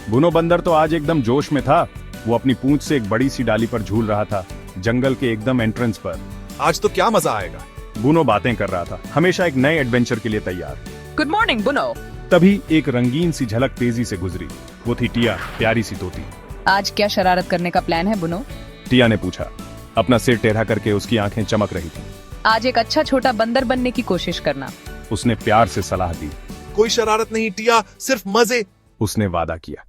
बुनो बंदर तो आज एकदम जोश में था। वो अपनी पूंछ से एक बड़ी सी डाली पर झूल रहा था, जंगल के एकदम एंट्रेंस पर। आज तो क्या मजा आएगा। बुनो बातें कर रहा था, हमेशा एक नए एडवेंचर के लिए तैयार। गुड मॉर्निंग बुनो। तभी एक रंगीन सी झलक तेजी से गुजरी। वो थी टिया, प्यारी सी तोती। आज क्या शरारत करने का प्लान है बुनो? टिया ने पूछा। अपना सिर टेढ़ा करके उसकी आंखें चमक रही थी। आज एक अच्छा छोटा बंदर बनने की कोशिश करना। उसने प्यार से सलाह दी। कोई शरारत नहीं टिया, सिर्फ मजे। उसने वादा किया।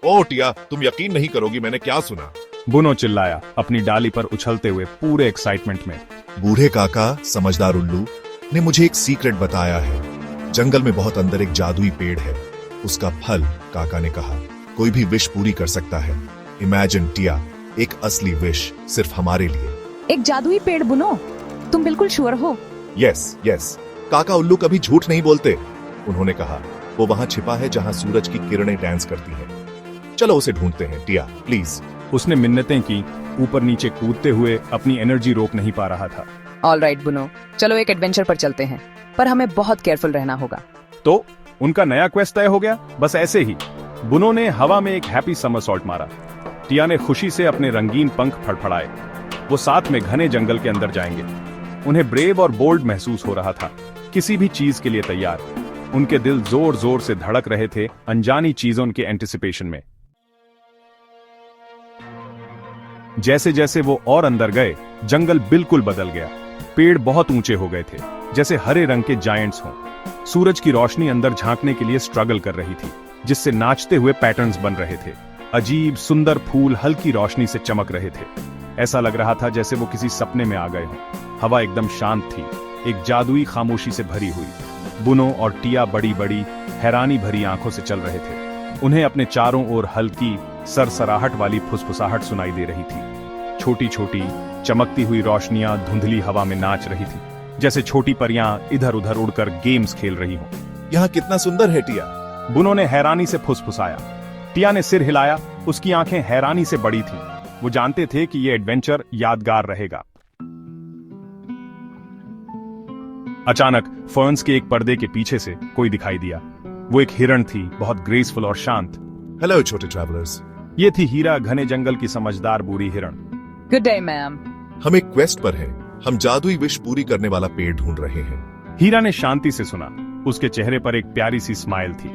ओ टिया, तुम यकीन नहीं करोगी मैंने क्या सुना। बुनो चिल्लाया, अपनी डाली पर उछलते हुए पूरे एक्साइटमेंट में। बूढ़े काका समझदार उल्लू ने मुझे एक सीक्रेट बताया है। जंगल में बहुत अंदर एक जादुई पेड़ है, उसका फल, काका ने कहा, कोई भी विश पूरी कर सकता है। इमेजिन टिया, एक असली विश सिर्फ हमारे लिए। एक जादुई पेड़ बुनो, तुम बिल्कुल श्योर हो? यस यस, काका उल्लू कभी झूठ नहीं बोलते। उन्होंने कहा वो वहां छिपा है जहां सूरज की किरणें डांस करती हैं। चलो उसे ढूंढते हैं टिया, प्लीज। उसने मिन्नतें की। ऊपर नीचे कूदते हुए अपनी एनर्जी रोक नहीं पा रहा था। ऑलराइट बुनो, चलो एक एडवेंचर पर चलते हैं, पर हमें बहुत केयरफुल रहना होगा। तो उनका नया क्वेस्ट तय हो गया। बस ऐसे ही बुनो ने हवा में एक हैप्पी समरसॉल्ट मारा। टिया ने खुशी से अपने रंगीन पंख फड़फड़ाए। वो साथ में घने जंगल के अंदर जाएंगे। उन्हें ब्रेव और बोल्ड महसूस हो रहा था, किसी भी चीज के लिए तैयार। उनके दिल जोर जोर से धड़क रहे थे अनजानी चीजों के एंटिसिपेशन में। जैसे जैसे वो और अंदर गए, जंगल बिल्कुल बदल गया। पेड़ बहुत ऊंचे हो गए थे, जैसे हरे रंग के जायंट्स हों। सूरज की रोशनी अंदर झांकने के लिए स्ट्रगल कर रही थी, जिससे नाचते हुए पैटर्न्स बन रहे थे। अजीब सुंदर फूल हल्की रोशनी से चमक रहे थे। ऐसा लग रहा था जैसे वो किसी सपने में आ गए हों। हवा एकदम शांत थी, एक जादुई खामोशी से भरी हुई। बुनो और टिया बड़ी बड़ी हैरानी भरी आंखों से चल रहे थे। उन्हें अपने चारों ओर हल्की सरसराहट वाली फुसफुसाहट सुनाई दे रही थी। छोटी छोटी चमकती हुई रोशनियां धुंधली हवा में नाच रही थी, जैसे छोटी परियां इधर उधर उड़कर गेम्स खेल रही हों। यहाँ कितना सुंदर है टिया। बुनो ने हैरानी से फुसफुसाया। टिया ने सिर हिलाया, उसकी आंखें हैरानी से बड़ी थीं। वो जानते थे कि ये एडवेंचर यादगार रहेगा। अचानक फर्न्स के एक पर्दे के पीछे से कोई दिखाई दिया। वो एक हिरण थी, बहुत ग्रेसफुल और शांत। हेलो छोटे ट्रैवलर्स। ये थी हीरा, घने जंगल की समझदार बूढ़ी हिरण। Good day ma'am. हम एक क्वेस्ट पर हैं। हम जादुई विश पूरी करने वाला पेड़ ढूंढ रहे हैं। हीरा ने शांति से सुना। उसके चेहरे पर एक प्यारी सी स्माइल थी।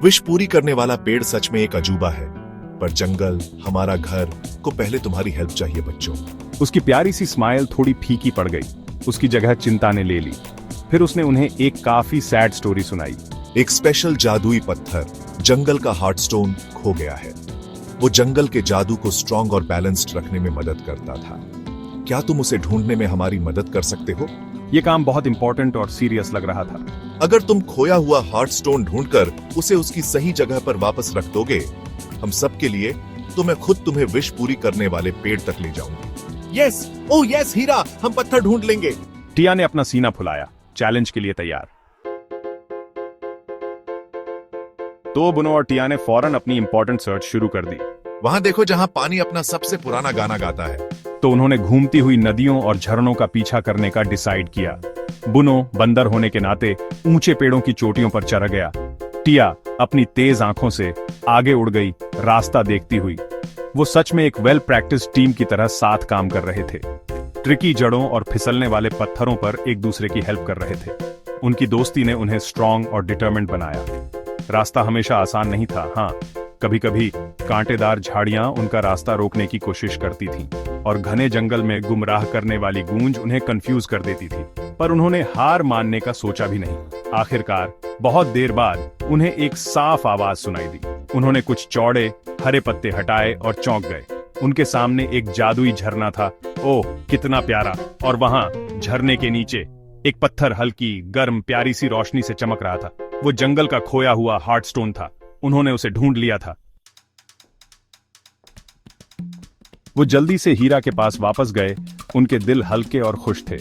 विश पूरी करने वाला पेड़ सच में एक अजूबा है, पर जंगल, हमारा घर को पहले तुम्हारी हेल्प चाहिए बच्चों। उसकी प्यारी सी स्माइल थोड़ी फीकी पड़ गई। उसकी जगह चिंता ने ले ली। फिर उसने उन्हें एक काफी सैड स्टोरी सुनाई। एक स्पेशल जादुई पत्थर, जंगल का हार्टस्टोन, खो गया है। वो जंगल के जादू को स्ट्रॉन्ग और बैलेंस्ड रखने में मदद करता था। क्या तुम उसे ढूंढने में हमारी मदद कर सकते हो? ये काम बहुत इंपॉर्टेंट और सीरियस लग रहा था। अगर तुम खोया हुआ हार्टस्टोन ढूंढकर उसे उसकी सही जगह पर वापस रख दोगे, हम सब के लिए, तो मैं खुद तुम्हें विश पूरी करने वाले पेड़ तक ले जाऊंगी। यस, ओह यस हीरा, हम पत्थर ढूंढ लेंगे। टिया ने अपना सीना फुलाया, चैलेंज के लिए तैयार। तो बुनो और टिया ने फौरन अपनी इंपॉर्टेंट सर्च शुरू कर दी। वहां देखो जहां पानी अपना सबसे पुराना गाना गाता है। तो उन्होंने घूमती हुई नदियों और झरनों का पीछा करने का डिसाइड किया। बुनो बंदर होने के नाते ऊंचे पेड़ों की चोटियों पर चढ़ गया। टिया अपनी तेज आंखों से आगे उड़ गई, रास्ता देखती हुई। वो सच में एक वेल प्रैक्टिस टीम की तरह साथ काम कर रहे थे। ट्रिकी जड़ों और फिसलने वाले पत्थरों पर एक दूसरे की हेल्प कर रहे थे। उनकी दोस्ती ने उन्हें स्ट्रांग और डिटरमिन्ड बनाया। रास्ता हमेशा आसान नहीं था। हाँ, कभी कभी कांटेदार झाड़ियां उनका रास्ता रोकने की कोशिश करती थीं और घने जंगल में गुमराह करने वाली गूंज उन्हें कंफ्यूज कर देती थी। पर उन्होंने हार मानने का सोचा भी नहीं। आखिरकार बहुत देर बाद उन्हें एक साफ आवाज सुनाई दी। उन्होंने कुछ चौड़े हरे पत्ते हटाए और चौंक गए। उनके सामने एक जादुई झरना था। ओह कितना प्यारा! और वहां झरने के नीचे एक पत्थर हल्की, गर्म, प्यारी सी रोशनी से चमक रहा था। वो जंगल का खोया हुआ हार्टस्टोन था। उन्होंने उसे ढूंढ लिया था। वो जल्दी से हीरा के पास वापस गए। उनके दिल हल्के और खुश थे।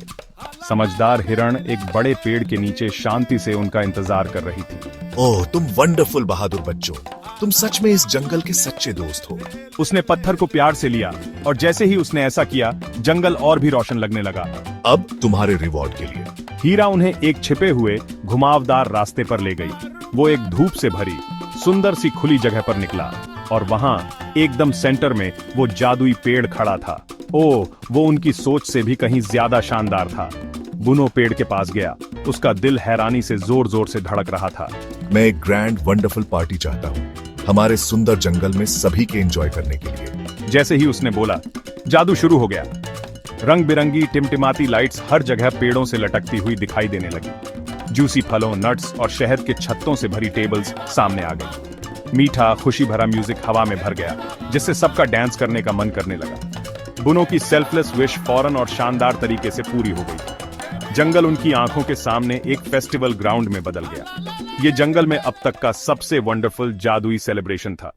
समझदार हिरण एक बड़े पेड़ के नीचे शांति से उनका इंतजार कर रही थी। ओह तुम वंडरफुल बहादुर बच्चों, तुम सच में इस जंगल के सच्चे दोस्त हो। उसने पत्थर को प्यार से लिया और जैसे ही उसने ऐसा किया, जंगल और भी रोशन लगने लगा। अब तुम्हारे रिवॉर्ड के लिए। हीरा उन्हें एक छिपे हुए घुमावदार रास्ते पर ले गई। वो एक धूप से भरी सुंदर सी खुली जगह पर निकला और वहां एकदम सेंटर में वो जादुई पेड़ खड़ा था। ओ, वो उनकी सोच से भी कहीं ज्यादा शानदार था। बुनो पेड़ के पास गया। उसका दिल हैरानी से जोर जोर से धड़क रहा था। मैं एक ग्रैंड वंडरफुल पार्टी चाहता हूँ, हमारे सुंदर जंगल में सभी के एंजॉय करने के लिए। जैसे ही उसने बोला, जादू शुरू हो गया। रंग बिरंगी टिमटिमाती लाइट्स हर जगह पेड़ों से लटकती हुई दिखाई देने लगी। जूसी फलों, नट्स और शहद के छत्तों से भरी टेबल्स सामने आ गई। मीठा खुशी भरा म्यूजिक हवा में भर गया, जिससे सबका डांस करने का मन करने लगा। बुनो की सेल्फलेस विश फौरन और शानदार तरीके से पूरी हो गई। जंगल उनकी आंखों के सामने एक फेस्टिवल ग्राउंड में बदल गया। ये जंगल में अब तक का सबसे वंडरफुल जादुई सेलिब्रेशन था।